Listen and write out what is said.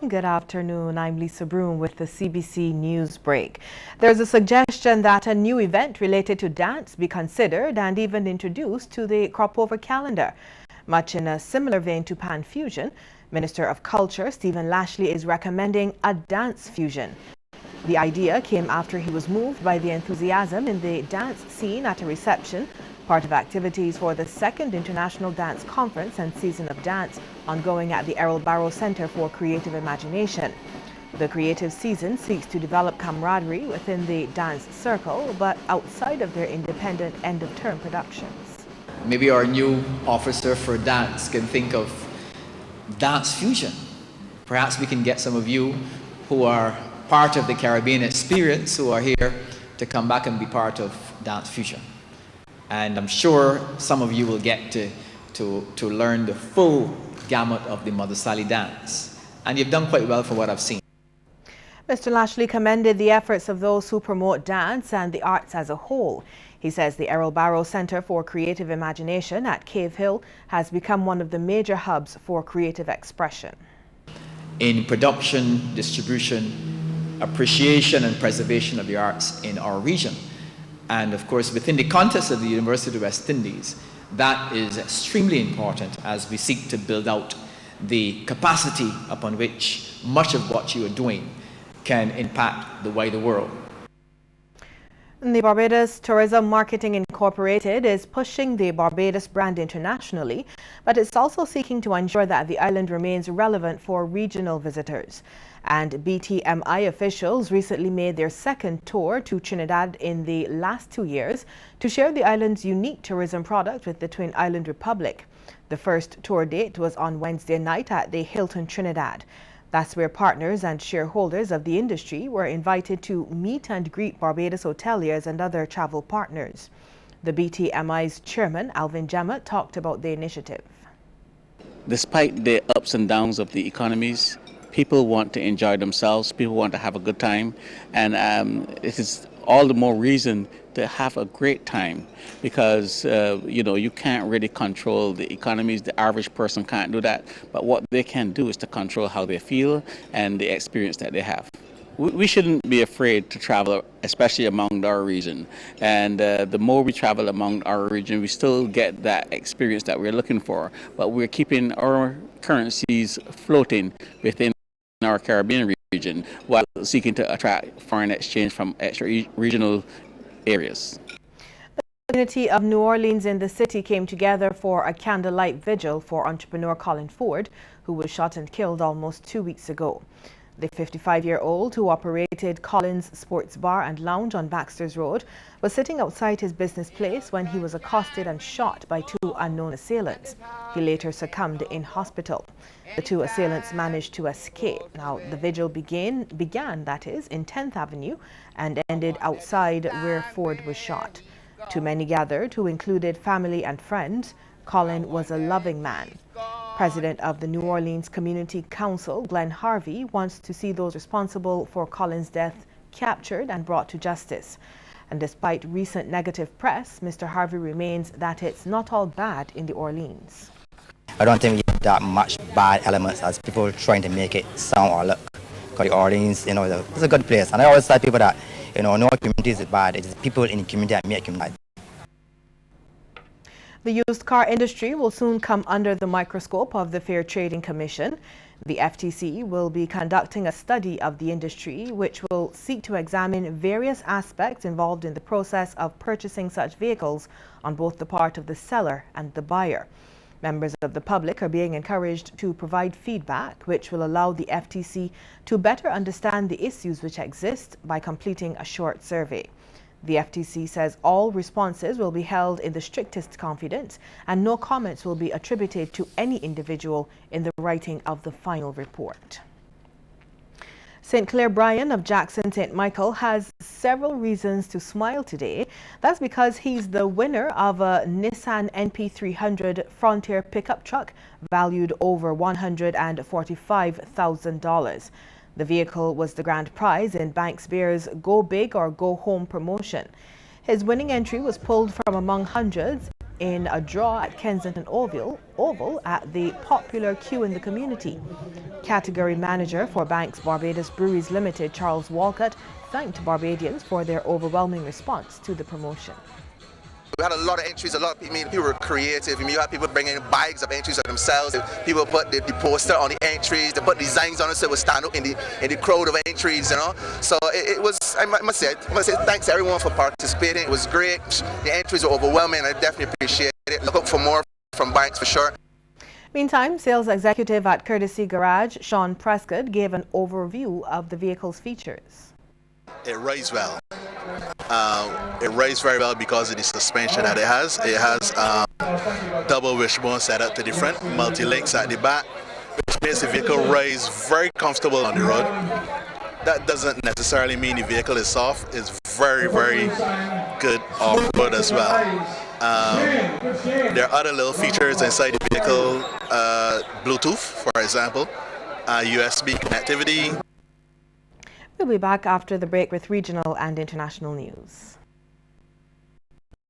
Good afternoon. I'm Lisa Broom with the CBC News Break. There's a suggestion that a new event related to dance be considered and even introduced to the crop over calendar. Much in a similar vein to Pan Fusion, Minister of Culture Stephen Lashley is recommending a dance fusion. The idea came after he was moved by the enthusiasm in the dance scene at a reception, part of activities for the second International Dance Conference and Season of Dance ongoing at the Errol Barrow Center for Creative Imagination. The creative season seeks to develop camaraderie within the dance circle, but outside of their independent end-of-term productions. Maybe our new officer for dance can think of dance fusion. Perhaps we can get some of you who are part of the Caribbean experience who are here to come back and be part of dance fusion. And I'm sure some of you will get to learn the full gamut of the Mother Sally dance. And you've done quite well for what I've seen. Mr. Lashley commended the efforts of those who promote dance and the arts as a whole. He says the Errol Barrow Center for Creative Imagination at Cave Hill has become one of the major hubs for creative expression. In production, distribution, appreciation and preservation of the arts in our region. And of course, within the context of the University of the West Indies, that is extremely important as we seek to build out the capacity upon which much of what you are doing can impact the wider world. The Barbados Tourism Marketing Incorporated is pushing the Barbados brand internationally, but it's also seeking to ensure that the island remains relevant for regional visitors. And BTMI officials recently made their second tour to Trinidad in the last 2 years to share the island's unique tourism product with the Twin Island Republic. The first tour date was on Wednesday night at the Hilton Trinidad. That's where partners and shareholders of the industry were invited to meet and greet Barbados hoteliers and other travel partners. The BTMI's chairman, Alvin Gemma, talked about the initiative. Despite the ups and downs of the economies, people want to enjoy themselves, people want to have a good time, and it is all the more reason to have a great time because you can't really control the economies. The average person can't do that, but what they can do is to control how they feel and the experience that they have. We shouldn't be afraid to travel, especially among our region, and the more we travel among our region, we still get that experience that we're looking for, but we're keeping our currencies floating within our Caribbean region while seeking to attract foreign exchange from extra-regional areas. The community of New Orleans in the city came together for a candlelight vigil for entrepreneur Colin Ford, who was shot and killed almost 2 weeks ago. The 55-year-old who operated Collins Sports Bar and Lounge on Baxter's Road was sitting outside his business place when he was accosted and shot by 2 unknown assailants. He later succumbed in hospital. The 2 assailants managed to escape. Now, the vigil began in 10th Avenue and ended outside where Ford was shot. Too many gathered, who included family and friends. Colin was a loving man. President of the New Orleans Community Council, Glenn Harvey, wants to see those responsible for Colin's death captured and brought to justice. And despite recent negative press, Mr. Harvey remains that it's not all bad in the Orleans. I don't think we have that much bad elements as people trying to make it sound or look. Because the Orleans, it's a good place. And I always tell people that, no community is bad. It's people in the community that make community. The used car industry will soon come under the microscope of the Fair Trading Commission. The FTC will be conducting a study of the industry, which will seek to examine various aspects involved in the process of purchasing such vehicles on both the part of the seller and the buyer. Members of the public are being encouraged to provide feedback, which will allow the FTC to better understand the issues which exist by completing a short survey. The FTC says all responses will be held in the strictest confidence and no comments will be attributed to any individual in the writing of the final report. St. Clair Bryan of Jackson St. Michael has several reasons to smile today. That's because he's the winner of a Nissan NP300 Frontier pickup truck valued over $145,000. The vehicle was the grand prize in Banks Beer's Go Big or Go Home promotion. His winning entry was pulled from among hundreds in a draw at Kensington Oval at the popular queue in the community. Category manager for Banks Barbados Breweries Limited, Charles Walcott, thanked Barbadians for their overwhelming response to the promotion. We had a lot of entries, a lot of people were creative. You had people bringing bags of entries of themselves. People put the poster on the entries, they put designs on it so it would stand up in the crowd of entries, you know. So it was, I must say thanks to everyone for participating. It was great. The entries were overwhelming. I definitely appreciate it. Look for more from Banks for sure. Meantime, sales executive at Courtesy Garage, Sean Prescott, gave an overview of the vehicle's features. It rides well. It rides very well because of the suspension that it has. It has double wishbone setup to the front, multi-links at the back, which makes the vehicle rise very comfortable on the road. That doesn't necessarily mean the vehicle is soft. It's very, very good off-road as well. There are other little features inside the vehicle, Bluetooth, for example, USB connectivity. We'll be back after the break with regional and international news.